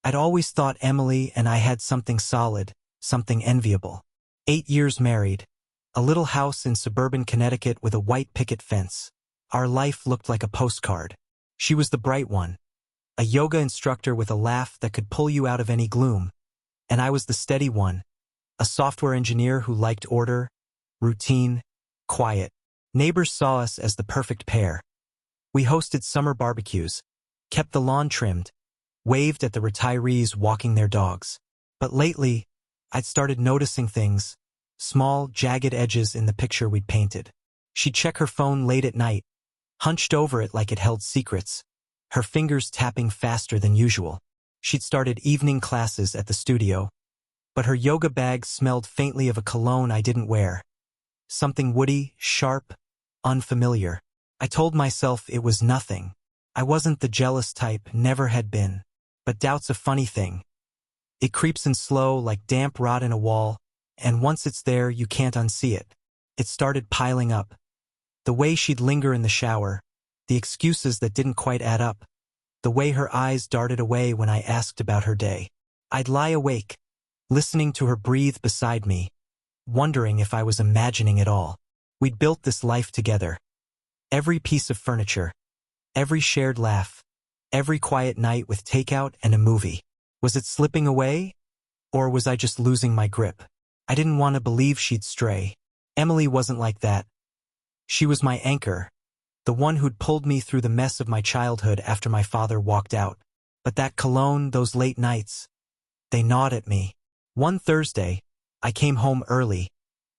I'd always thought Emily and I had something solid, something enviable. 8 years married. A little house in suburban Connecticut with a white picket fence. Our life looked like a postcard. She was the bright one. A yoga instructor with a laugh that could pull you out of any gloom. And I was the steady one. A software engineer who liked order, routine, quiet. Neighbors saw us as the perfect pair. We hosted summer barbecues, kept the lawn trimmed, waved at the retirees walking their dogs. But lately, I'd started noticing things, small, jagged edges in the picture we'd painted. She'd check her phone late at night, hunched over it like it held secrets, her fingers tapping faster than usual. She'd started evening classes at the studio, but her yoga bag smelled faintly of a cologne I didn't wear. Something woody, sharp, unfamiliar. I told myself it was nothing. I wasn't the jealous type, never had been. But doubt's a funny thing. It creeps in slow like damp rot in a wall, and once it's there, you can't unsee it. It started piling up. The way she'd linger in the shower, the excuses that didn't quite add up, the way her eyes darted away when I asked about her day. I'd lie awake, listening to her breathe beside me, wondering if I was imagining it all. We'd built this life together. Every piece of furniture, every shared laugh, every quiet night with takeout and a movie. Was it slipping away? Or was I just losing my grip? I didn't want to believe she'd stray. Emily wasn't like that. She was my anchor, the one who'd pulled me through the mess of my childhood after my father walked out. But that cologne, those late nights, they gnawed at me. One Thursday, I came home early,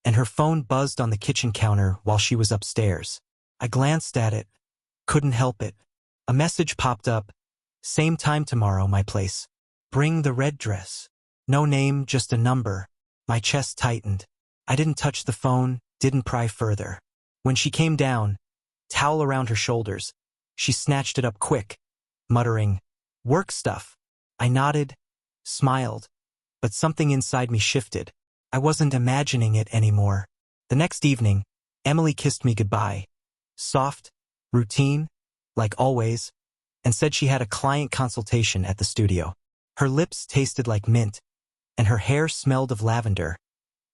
and her phone buzzed on the kitchen counter while she was upstairs. I glanced at it, couldn't help it. A message popped up, "Same time tomorrow, my place. Bring the red dress." No name, just a number. My chest tightened. I didn't touch the phone, didn't pry further. When she came down, towel around her shoulders, she snatched it up quick, muttering, "Work stuff." I nodded, smiled, but something inside me shifted. I wasn't imagining it anymore. The next evening, Emily kissed me goodbye. Soft, routine, like always, and said she had a client consultation at the studio. Her lips tasted like mint, and her hair smelled of lavender,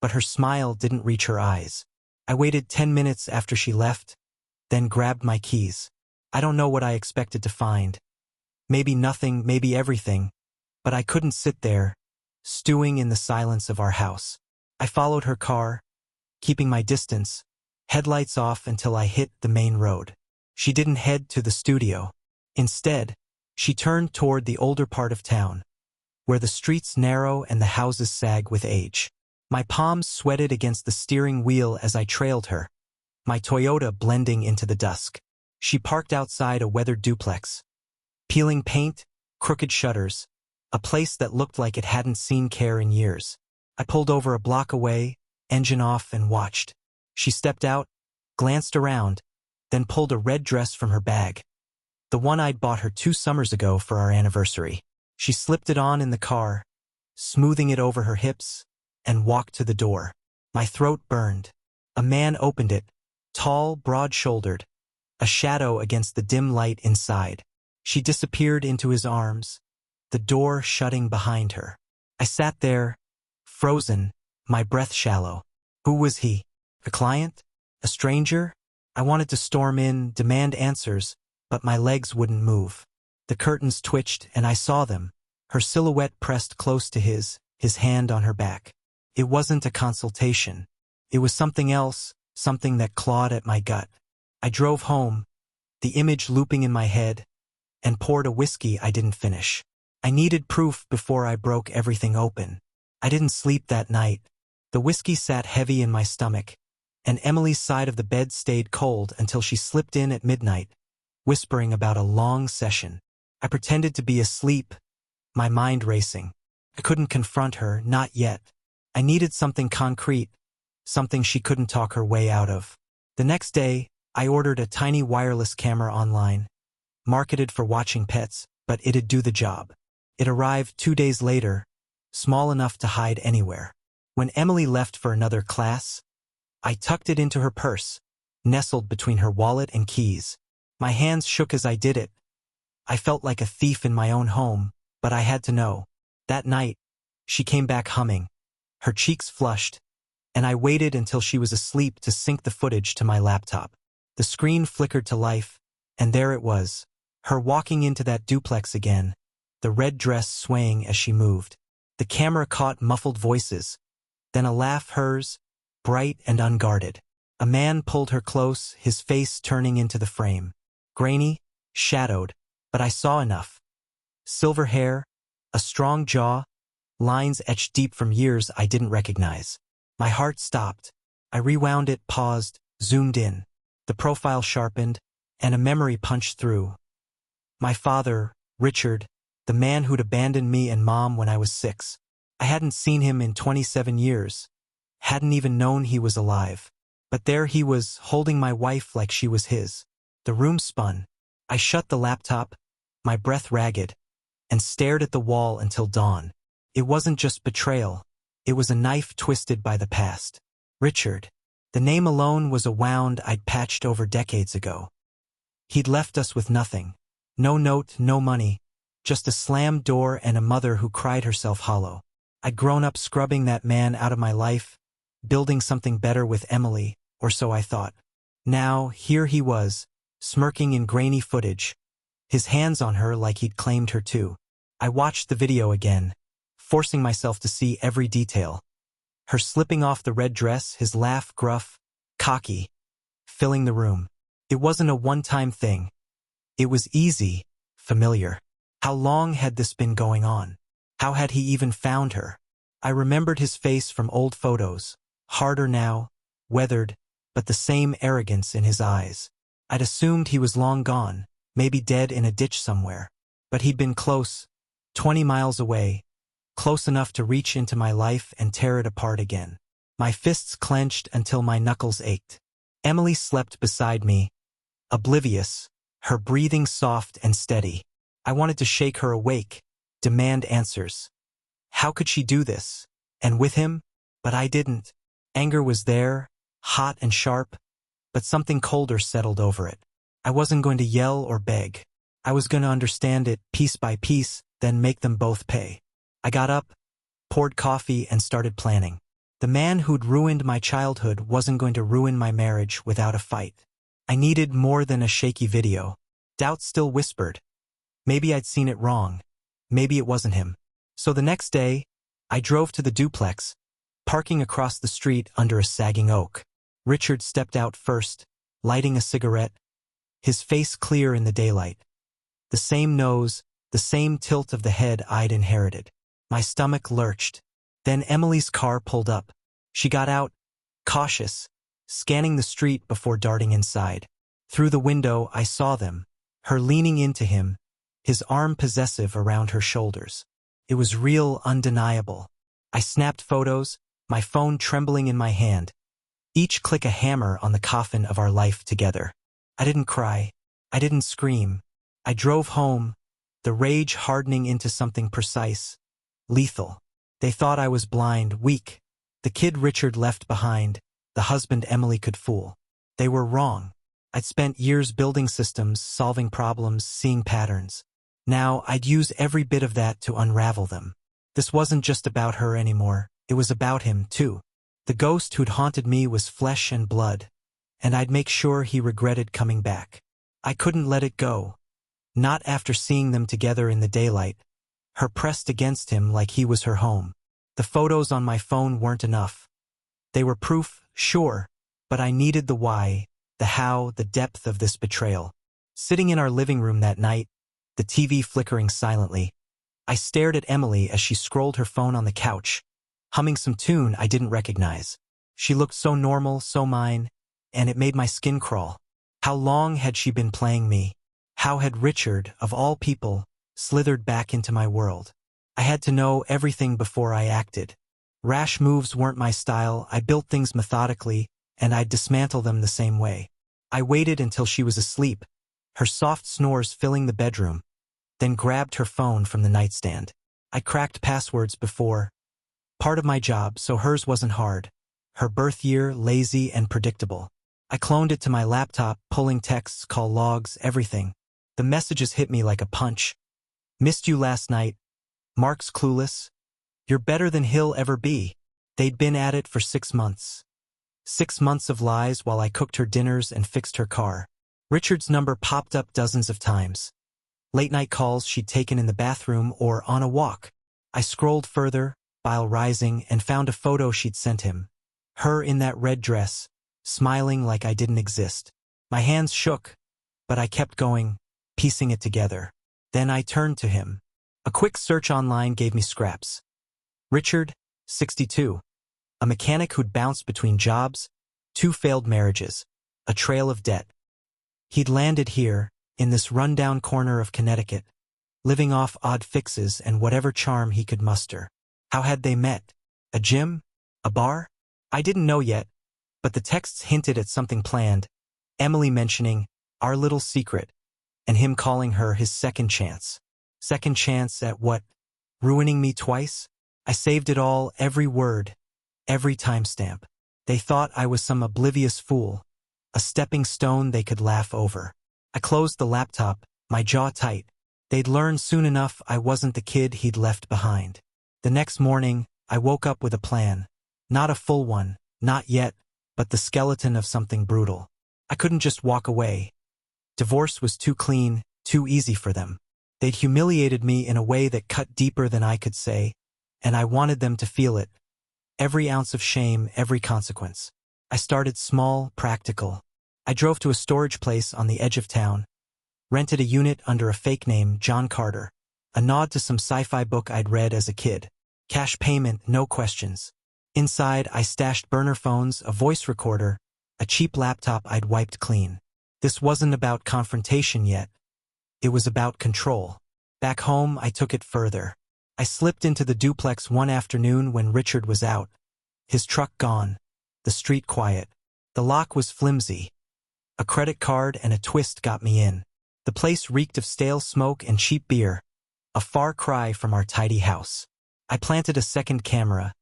but her smile didn't reach her eyes. I waited 10 minutes after she left, then grabbed my keys. I don't know what I expected to find. Maybe nothing, maybe everything, but I couldn't sit there, stewing in the silence of our house. I followed her car, keeping my distance, headlights off until I hit the main road. She didn't head to the studio. Instead, she turned toward the older part of town, where the streets narrow and the houses sag with age. My palms sweated against the steering wheel as I trailed her, my Toyota blending into the dusk. She parked outside a weathered duplex, peeling paint, crooked shutters, a place that looked like it hadn't seen care in years. I pulled over a block away, engine off, and watched. She stepped out, glanced around, then pulled a red dress from her bag, the one I'd bought her 2 summers ago for our anniversary. She slipped it on in the car, smoothing it over her hips, and walked to the door. My throat burned. A man opened it, tall, broad-shouldered, a shadow against the dim light inside. She disappeared into his arms, the door shutting behind her. I sat there, frozen, my breath shallow. Who was he? A client? A stranger? I wanted to storm in, demand answers, but my legs wouldn't move. The curtains twitched, and I saw them, her silhouette pressed close to his hand on her back. It wasn't a consultation. It was something else, something that clawed at my gut. I drove home, the image looping in my head, and poured a whiskey I didn't finish. I needed proof before I broke everything open. I didn't sleep that night. The whiskey sat heavy in my stomach, and Emily's side of the bed stayed cold until she slipped in at midnight, whispering about a long session. I pretended to be asleep, my mind racing. I couldn't confront her, not yet. I needed something concrete, something she couldn't talk her way out of. The next day, I ordered a tiny wireless camera online, marketed for watching pets, but it'd do the job. It arrived 2 days later, small enough to hide anywhere. When Emily left for another class, I tucked it into her purse, nestled between her wallet and keys. My hands shook as I did it. I felt like a thief in my own home, but I had to know. That night, she came back humming, her cheeks flushed, and I waited until she was asleep to sync the footage to my laptop. The screen flickered to life, and there it was, her walking into that duplex again, the red dress swaying as she moved. The camera caught muffled voices, then a laugh, hers, bright and unguarded. A man pulled her close, his face turning into the frame. Grainy, shadowed, but I saw enough. Silver hair, a strong jaw, lines etched deep from years I didn't recognize. My heart stopped. I rewound it, paused, zoomed in. The profile sharpened, and a memory punched through. My father, Richard, the man who'd abandoned me and Mom when I was 6. I hadn't seen him in 27 years. Hadn't even known he was alive. But there he was, holding my wife like she was his. The room spun. I shut the laptop, my breath ragged, and stared at the wall until dawn. It wasn't just betrayal. It was a knife twisted by the past. Richard. The name alone was a wound I'd patched over decades ago. He'd left us with nothing. No note, no money. Just a slammed door and a mother who cried herself hollow. I'd grown up scrubbing that man out of my life, building something better with Emily, or so I thought. Now, here he was, smirking in grainy footage, his hands on her like he'd claimed her too. I watched the video again, forcing myself to see every detail. Her slipping off the red dress, his laugh gruff, cocky, filling the room. It wasn't a one-time thing. It was easy, familiar. How long had this been going on? How had he even found her? I remembered his face from old photos, harder now, weathered, but the same arrogance in his eyes. I'd assumed he was long gone, maybe dead in a ditch somewhere. But he'd been close, 20 miles away, close enough to reach into my life and tear it apart again. My fists clenched until my knuckles ached. Emily slept beside me, oblivious, her breathing soft and steady. I wanted to shake her awake, demand answers. How could she do this? And with him? But I didn't. Anger was there, hot and sharp, but something colder settled over it. I wasn't going to yell or beg. I was going to understand it piece by piece, then make them both pay. I got up, poured coffee, and started planning. The man who'd ruined my childhood wasn't going to ruin my marriage without a fight. I needed more than a shaky video. Doubt still whispered. Maybe I'd seen it wrong. Maybe it wasn't him. So the next day, I drove to the duplex, parking across the street under a sagging oak. Richard stepped out first, lighting a cigarette, his face clear in the daylight. The same nose, the same tilt of the head I'd inherited. My stomach lurched. Then Emily's car pulled up. She got out, cautious, scanning the street before darting inside. Through the window, I saw them, her leaning into him, his arm possessive around her shoulders. It was real, undeniable. I snapped photos, my phone trembling in my hand, each click a hammer on the coffin of our life together. I didn't cry. I didn't scream. I drove home, the rage hardening into something precise, lethal. They thought I was blind, weak, the kid Richard left behind, the husband Emily could fool. They were wrong. I'd spent years building systems, solving problems, seeing patterns. Now I'd use every bit of that to unravel them. This wasn't just about her anymore. It was about him, too. The ghost who'd haunted me was flesh and blood, and I'd make sure he regretted coming back. I couldn't let it go. Not after seeing them together in the daylight, her pressed against him like he was her home. The photos on my phone weren't enough. They were proof, sure, but I needed the why, the how, the depth of this betrayal. Sitting in our living room that night, the TV flickering silently, I stared at Emily as she scrolled her phone on the couch, humming some tune I didn't recognize. She looked so normal, so mine, and it made my skin crawl. How long had she been playing me? How had Richard, of all people, slithered back into my world? I had to know everything before I acted. Rash moves weren't my style. I built things methodically, and I'd dismantle them the same way. I waited until she was asleep, her soft snores filling the bedroom, then grabbed her phone from the nightstand. I cracked passwords before. Part of my job, so hers wasn't hard. Her birth year, lazy and predictable. I cloned it to my laptop, pulling texts, call logs, everything. The messages hit me like a punch. Missed you last night. Mark's clueless. You're better than he'll ever be. They'd been at it for 6 months. 6 months of lies while I cooked her dinners and fixed her car. Richard's number popped up dozens of times. Late-night calls she'd taken in the bathroom or on a walk. I scrolled further, bile rising, and found a photo she'd sent him. Her in that red dress, smiling like I didn't exist. My hands shook, but I kept going, piecing it together. Then I turned to him. A quick search online gave me scraps. Richard, 62. A mechanic who'd bounced between jobs, 2 failed marriages, a trail of debt. He'd landed here, in this rundown corner of Connecticut, living off odd fixes and whatever charm he could muster. How had they met? A gym? A bar? I didn't know yet, but the texts hinted at something planned, Emily mentioning our little secret, and him calling her his second chance. Second chance at what? Ruining me twice? I saved it all, every word, every timestamp. They thought I was some oblivious fool, a stepping stone they could laugh over. I closed the laptop, my jaw tight. They'd learn soon enough I wasn't the kid he'd left behind. The next morning, I woke up with a plan. Not a full one, not yet, but the skeleton of something brutal. I couldn't just walk away. Divorce was too clean, too easy for them. They'd humiliated me in a way that cut deeper than I could say, and I wanted them to feel it. Every ounce of shame, every consequence. I started small, practical. I drove to a storage place on the edge of town, rented a unit under a fake name, John Carter, a nod to some sci-fi book I'd read as a kid. Cash payment, no questions. Inside, I stashed burner phones, a voice recorder, a cheap laptop I'd wiped clean. This wasn't about confrontation yet. It was about control. Back home, I took it further. I slipped into the duplex one afternoon when Richard was out. His truck gone. The street quiet. The lock was flimsy. A credit card and a twist got me in. The place reeked of stale smoke and cheap beer, a far cry from our tidy house. I planted a second camera,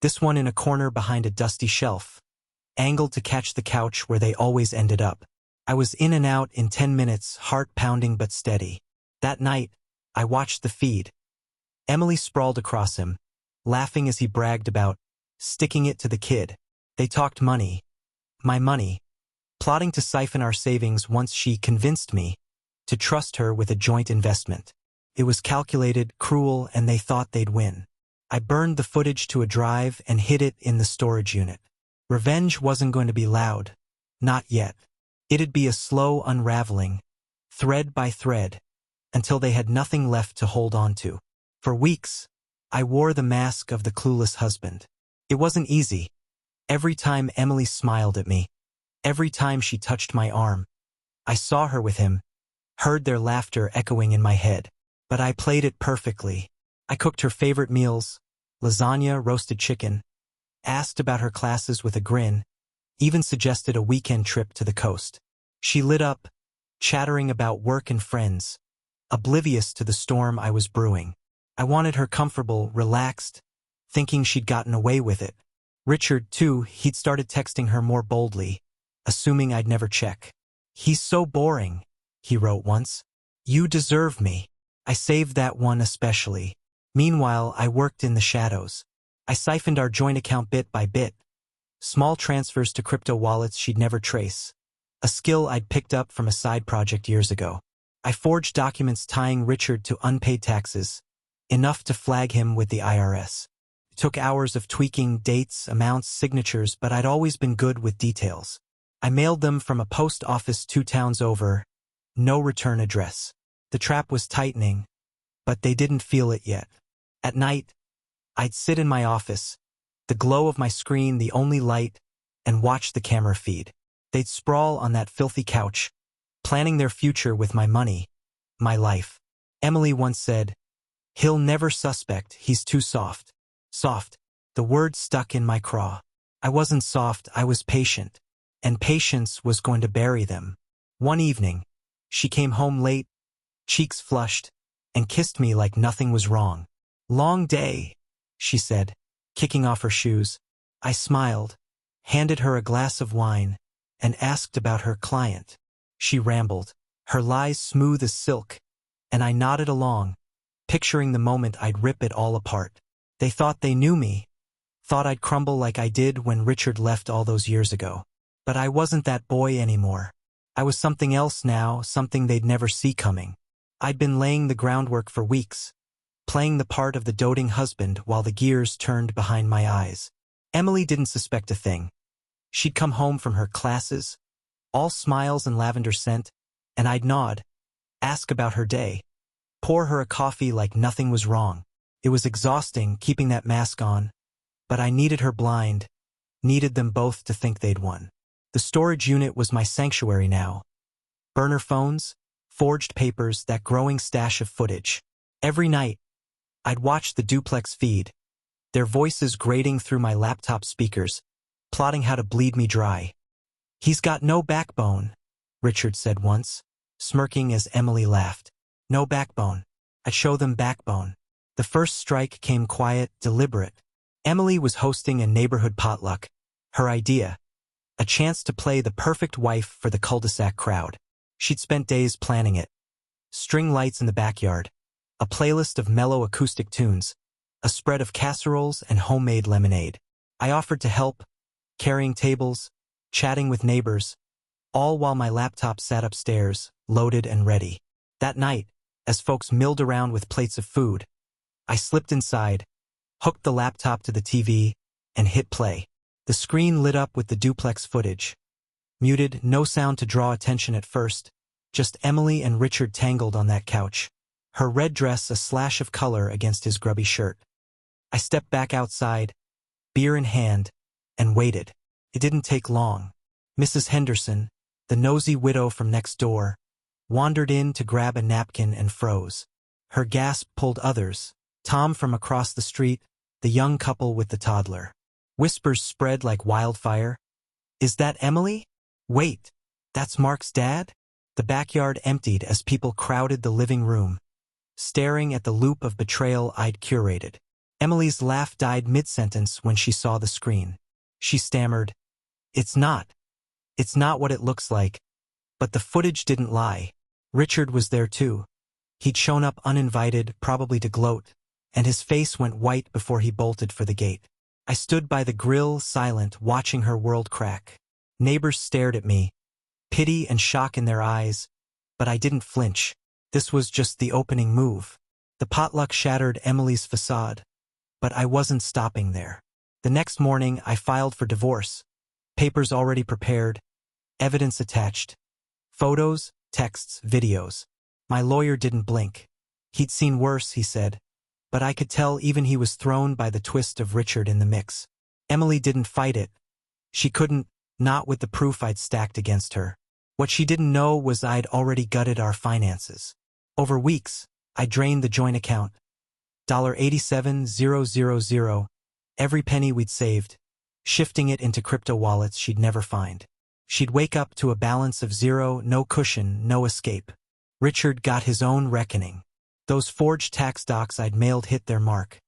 this one in a corner behind a dusty shelf, angled to catch the couch where they always ended up. I was in and out in 10 minutes, heart pounding but steady. That night, I watched the feed. Emily sprawled across him, laughing as he bragged about sticking it to the kid. They talked money. My money. Plotting to siphon our savings once she convinced me to trust her with a joint investment. It was calculated, cruel, and they thought they'd win. I burned the footage to a drive and hid it in the storage unit. Revenge wasn't going to be loud. Not yet. It'd be a slow unraveling, thread by thread, until they had nothing left to hold on to. For weeks, I wore the mask of the clueless husband. It wasn't easy. Every time Emily smiled at me, every time she touched my arm, I saw her with him, heard their laughter echoing in my head. But I played it perfectly. I cooked her favorite meals, lasagna, roasted chicken, asked about her classes with a grin, even suggested a weekend trip to the coast. She lit up, chattering about work and friends, oblivious to the storm I was brewing. I wanted her comfortable, relaxed, thinking she'd gotten away with it. Richard, too, he'd started texting her more boldly, assuming I'd never check. "He's so boring," he wrote once. "You deserve me." I saved that one especially. Meanwhile, I worked in the shadows. I siphoned our joint account bit by bit. Small transfers to crypto wallets she'd never trace. A skill I'd picked up from a side project years ago. I forged documents tying Richard to unpaid taxes, enough to flag him with the IRS. It took hours of tweaking dates, amounts, signatures, but I'd always been good with details. I mailed them from a post office 2 towns over. No return address. The trap was tightening, but they didn't feel it yet. At night, I'd sit in my office, the glow of my screen the only light, and watch the camera feed. They'd sprawl on that filthy couch, planning their future with my money, my life. Emily once said, "He'll never suspect, he's too soft." Soft. The word stuck in my craw. I wasn't soft, I was patient. And patience was going to bury them. One evening, she came home late, cheeks flushed, and kissed me like nothing was wrong. "Long day," she said, kicking off her shoes. I smiled, handed her a glass of wine, and asked about her client. She rambled, her lies smooth as silk, and I nodded along, picturing the moment I'd rip it all apart. They thought they knew me, thought I'd crumble like I did when Richard left all those years ago. But I wasn't that boy anymore. I was something else now, something they'd never see coming. I'd been laying the groundwork for weeks, playing the part of the doting husband while the gears turned behind my eyes. Emily didn't suspect a thing. She'd come home from her classes, all smiles and lavender scent, and I'd nod, ask about her day, pour her a coffee like nothing was wrong. It was exhausting keeping that mask on, but I needed her blind, needed them both to think they'd won. The storage unit was my sanctuary now. Burner phones, forged papers, that growing stash of footage. Every night, I'd watch the duplex feed, their voices grating through my laptop speakers, plotting how to bleed me dry. "He's got no backbone," Richard said once, smirking as Emily laughed. No backbone. I'd show them backbone. The first strike came quiet, deliberate. Emily was hosting a neighborhood potluck. Her idea. A chance to play the perfect wife for the cul-de-sac crowd. She'd spent days planning it. String lights in the backyard. A playlist of mellow acoustic tunes. A spread of casseroles and homemade lemonade. I offered to help, carrying tables, chatting with neighbors, all while my laptop sat upstairs, loaded and ready. That night, as folks milled around with plates of food, I slipped inside, hooked the laptop to the TV, and hit play. The screen lit up with the duplex footage. Muted, no sound to draw attention at first, just Emily and Richard tangled on that couch. Her red dress a slash of color against his grubby shirt. I stepped back outside, beer in hand, and waited. It didn't take long. Mrs. Henderson, the nosy widow from next door, wandered in to grab a napkin and froze. Her gasp pulled others. Tom from across the street, the young couple with the toddler. Whispers spread like wildfire. "Is that Emily? Wait, that's Mark's dad?" The backyard emptied as people crowded the living room, staring at the loop of betrayal I'd curated. Emily's laugh died mid-sentence when she saw the screen. She stammered, It's not what it looks like." But the footage didn't lie. Richard was there too. He'd shown up uninvited, probably to gloat, and his face went white before he bolted for the gate. I stood by the grill, silent, watching her world crack. Neighbors stared at me, pity and shock in their eyes, but I didn't flinch. This was just the opening move. The potluck shattered Emily's facade, but I wasn't stopping there. The next morning, I filed for divorce. Papers already prepared, evidence attached. Photos, texts, videos. My lawyer didn't blink. He'd seen worse, he said, but I could tell even he was thrown by the twist of Richard in the mix. Emily didn't fight it. She couldn't, not with the proof I'd stacked against her. What she didn't know was I'd already gutted our finances. Over weeks, I drained the joint account. $87,000, every penny we'd saved, shifting it into crypto wallets she'd never find. She'd wake up to a balance of zero, no cushion, no escape. Richard got his own reckoning. Those forged tax docs I'd mailed hit their mark.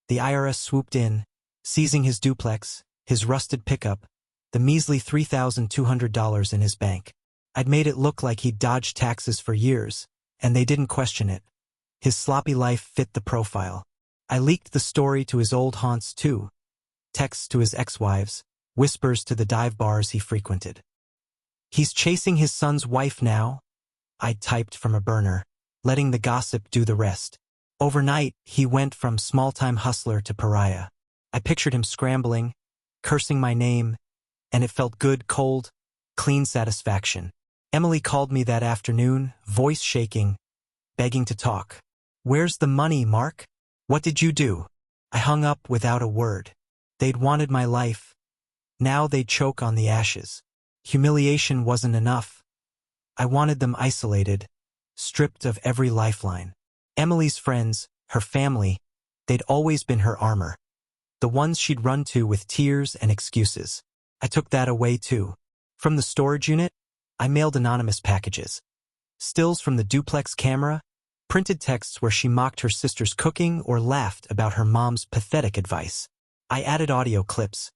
The IRS swooped in, seizing his duplex, his rusted pickup, the measly $3,200 in his bank. I'd made it look like he'd dodged taxes for years, and they didn't question it. His sloppy life fit the profile. I leaked the story to his old haunts too. Texts to his ex-wives, whispers to the dive bars he frequented. "He's chasing his son's wife now," I'd typed from a burner, letting the gossip do the rest. Overnight, he went from small-time hustler to pariah. I pictured him scrambling, cursing my name, and it felt good, cold, clean satisfaction. Emily called me that afternoon, voice shaking, begging to talk. "Where's the money, Mark? What did you do?" I hung up without a word. They'd wanted my life. Now they'd choke on the ashes. Humiliation wasn't enough. I wanted them isolated, stripped of every lifeline. Emily's friends, her family, they'd always been her armor. The ones she'd run to with tears and excuses. I took that away too. From the storage unit, I mailed anonymous packages. Stills from the duplex camera, printed texts where she mocked her sister's cooking or laughed about her mom's pathetic advice. I added audio clips.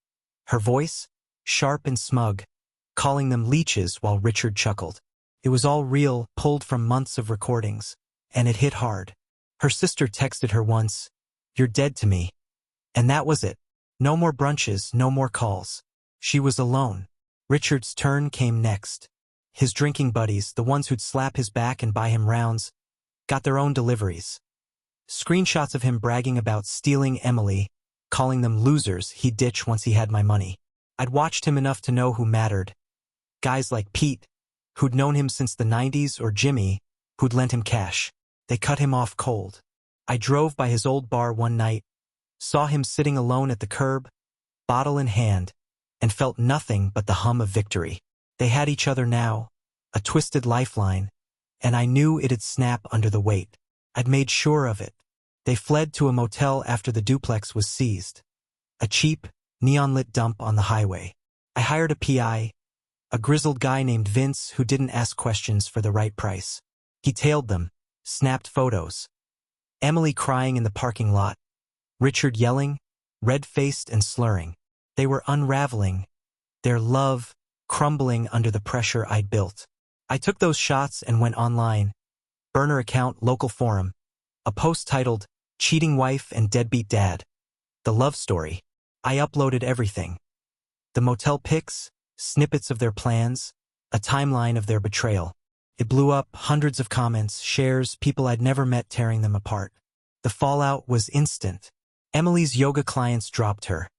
Her voice, sharp and smug, calling them leeches while Richard chuckled. It was all real, pulled from months of recordings, and it hit hard. Her sister texted her once, "You're dead to me." And that was it. No more brunches, no more calls. She was alone. Richard's turn came next. His drinking buddies, the ones who'd slap his back and buy him rounds, got their own deliveries. Screenshots of him bragging about stealing Emily, calling them losers he'd ditch once he had my money. I'd watched him enough to know who mattered. Guys like Pete, who'd known him since the 90s, or Jimmy, who'd lent him cash. They cut him off cold. I drove by his old bar one night, saw him sitting alone at the curb, bottle in hand, and felt nothing but the hum of victory. They had each other now, a twisted lifeline, and I knew it'd snap under the weight. I'd made sure of it. They fled to a motel after the duplex was seized. A cheap, neon-lit dump on the highway. I hired a PI, a grizzled guy named Vince who didn't ask questions for the right price. He tailed them, snapped photos. Emily crying in the parking lot. Richard yelling, red-faced and slurring. They were unraveling, their love crumbling under the pressure I'd built. I took those shots and went online. Burner account, local forum. A post titled, "Cheating Wife and Deadbeat Dad." The love story. I uploaded everything. The motel pics, snippets of their plans, a timeline of their betrayal. It blew up, hundreds of comments, shares, people I'd never met tearing them apart. The fallout was instant. Emily's yoga clients dropped her.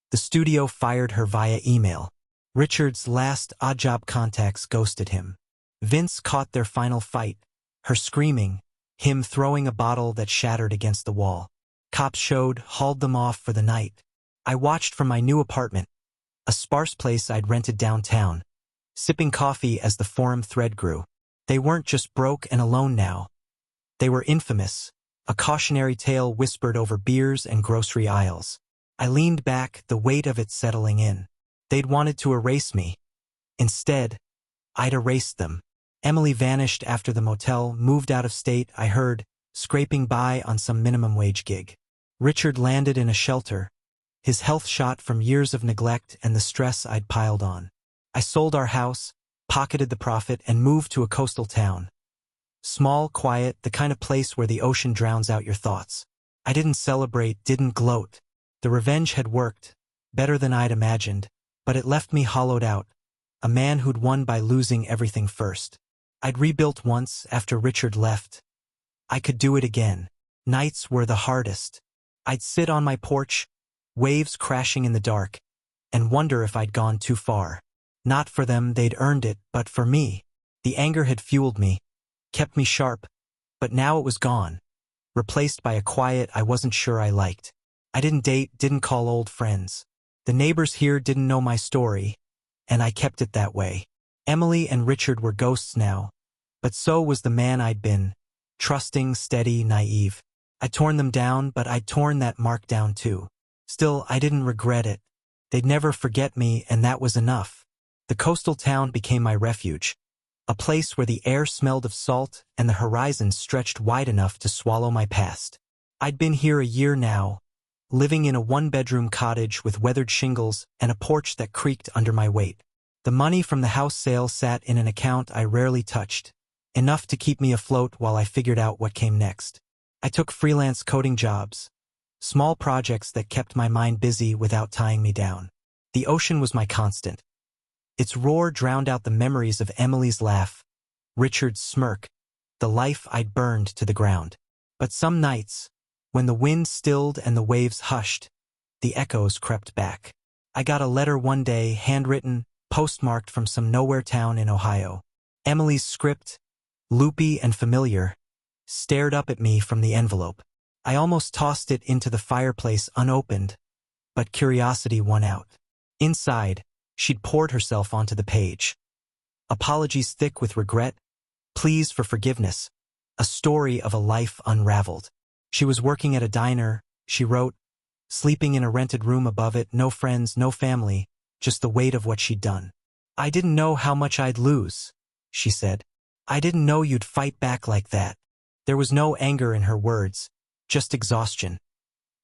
The studio fired her via email. Richard's last odd-job contacts ghosted him. Vince caught their final fight, her screaming, him throwing a bottle that shattered against the wall. Cops showed, hauled them off for the night. I watched from my new apartment, a sparse place I'd rented downtown, sipping coffee as the forum thread grew. They weren't just broke and alone now. They were infamous, a cautionary tale whispered over beers and grocery aisles. I leaned back, the weight of it settling in. They'd wanted to erase me. Instead, I'd erased them. Emily vanished after the motel, moved out of state, I heard, scraping by on some minimum wage gig. Richard landed in a shelter, his health shot from years of neglect and the stress I'd piled on. I sold our house, pocketed the profit, and moved to a coastal town. Small, quiet, the kind of place where the ocean drowns out your thoughts. I didn't celebrate, didn't gloat. The revenge had worked, better than I'd imagined, but it left me hollowed out, a man who'd won by losing everything first. I'd rebuilt once after Richard left. I could do it again. Nights were the hardest. I'd sit on my porch, waves crashing in the dark, and wonder if I'd gone too far. Not for them, they'd earned it, but for me. The anger had fueled me, kept me sharp, but now it was gone, replaced by a quiet I wasn't sure I liked. I didn't date, didn't call old friends. The neighbors here didn't know my story, and I kept it that way. Emily and Richard were ghosts now, but so was the man I'd been, trusting, steady, naive. I'd torn them down, but I'd torn that mark down too. Still, I didn't regret it. They'd never forget me, and that was enough. The coastal town became my refuge, a place where the air smelled of salt and the horizon stretched wide enough to swallow my past. I'd been here a year now, living in a one-bedroom cottage with weathered shingles and a porch that creaked under my weight. The money from the house sale sat in an account I rarely touched, enough to keep me afloat while I figured out what came next. I took freelance coding jobs, small projects that kept my mind busy without tying me down. The ocean was my constant. Its roar drowned out the memories of Emily's laugh, Richard's smirk, the life I'd burned to the ground. But some nights, when the wind stilled and the waves hushed, the echoes crept back. I got a letter one day, handwritten, postmarked from some nowhere town in Ohio. Emily's script, loopy and familiar, stared up at me from the envelope. I almost tossed it into the fireplace unopened, but curiosity won out. Inside, she'd poured herself onto the page. Apologies thick with regret, pleas for forgiveness, a story of a life unraveled. She was working at a diner, she wrote, sleeping in a rented room above it, no friends, no family, just the weight of what she'd done. I didn't know how much I'd lose, she said. I didn't know you'd fight back like that. There was no anger in her words, just exhaustion.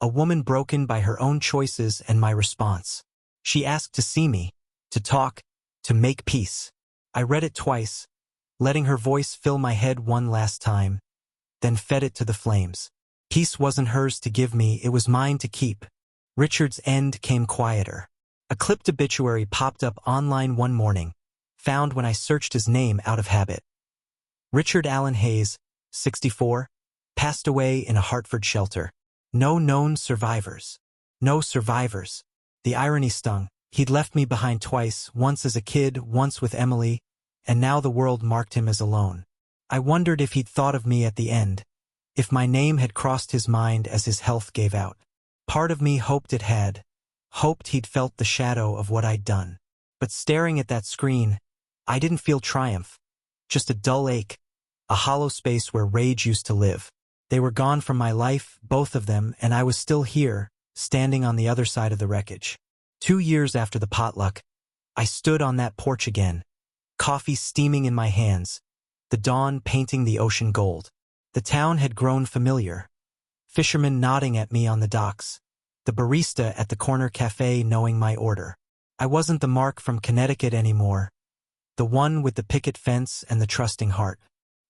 A woman broken by her own choices and my response. She asked to see me, to talk, to make peace. I read it twice, letting her voice fill my head one last time, then fed it to the flames. Peace wasn't hers to give me, it was mine to keep. Richard's end came quieter. A clipped obituary popped up online one morning, found when I searched his name out of habit. Richard Allen Hayes, 64, passed away in a Hartford shelter. No known survivors. No survivors. The irony stung. He'd left me behind twice, once as a kid, once with Emily, and now the world marked him as alone. I wondered if he'd thought of me at the end, if my name had crossed his mind as his health gave out. Part of me hoped it had, hoped he'd felt the shadow of what I'd done. But staring at that screen, I didn't feel triumph, just a dull ache, a hollow space where rage used to live. They were gone from my life, both of them, and I was still here, standing on the other side of the wreckage. 2 years after the potluck, I stood on that porch again, coffee steaming in my hands, the dawn painting the ocean gold. The town had grown familiar, fishermen nodding at me on the docks, the barista at the corner cafe knowing my order. I wasn't the Mark from Connecticut anymore, the one with the picket fence and the trusting heart.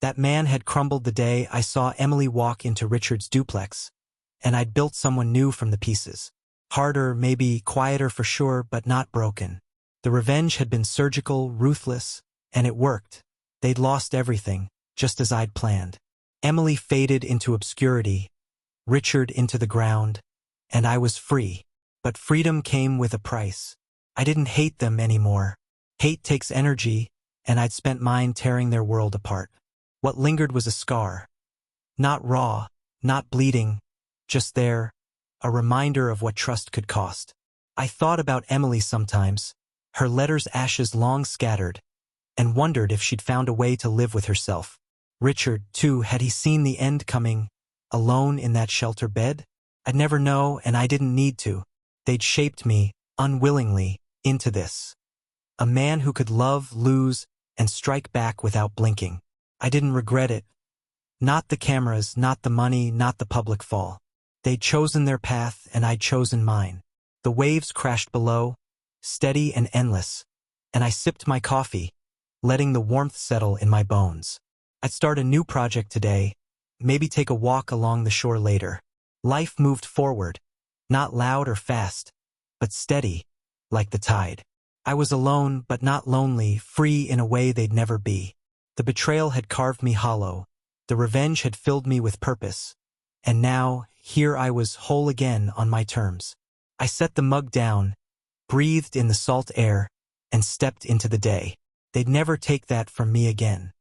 That man had crumbled the day I saw Emily walk into Richard's duplex, and I'd built someone new from the pieces. Harder, maybe quieter for sure, but not broken. The revenge had been surgical, ruthless, and it worked. They'd lost everything, just as I'd planned. Emily faded into obscurity, Richard into the ground, and I was free. But freedom came with a price. I didn't hate them anymore. Hate takes energy, and I'd spent mine tearing their world apart. What lingered was a scar. Not raw, not bleeding, just there, a reminder of what trust could cost. I thought about Emily sometimes, her letters' ashes long scattered, and wondered if she'd found a way to live with herself. Richard, too, had he seen the end coming, alone in that shelter bed? I'd never know, and I didn't need to. They'd shaped me, unwillingly, into this. A man who could love, lose, and strike back without blinking. I didn't regret it. Not the cameras, not the money, not the public fall. They'd chosen their path, and I'd chosen mine. The waves crashed below, steady and endless, and I sipped my coffee, letting the warmth settle in my bones. I'd start a new project today, maybe take a walk along the shore later. Life moved forward, not loud or fast, but steady, like the tide. I was alone, but not lonely, free in a way they'd never be. The betrayal had carved me hollow, the revenge had filled me with purpose, and now, here I was whole again on my terms. I set the mug down, breathed in the salt air, and stepped into the day. They'd never take that from me again.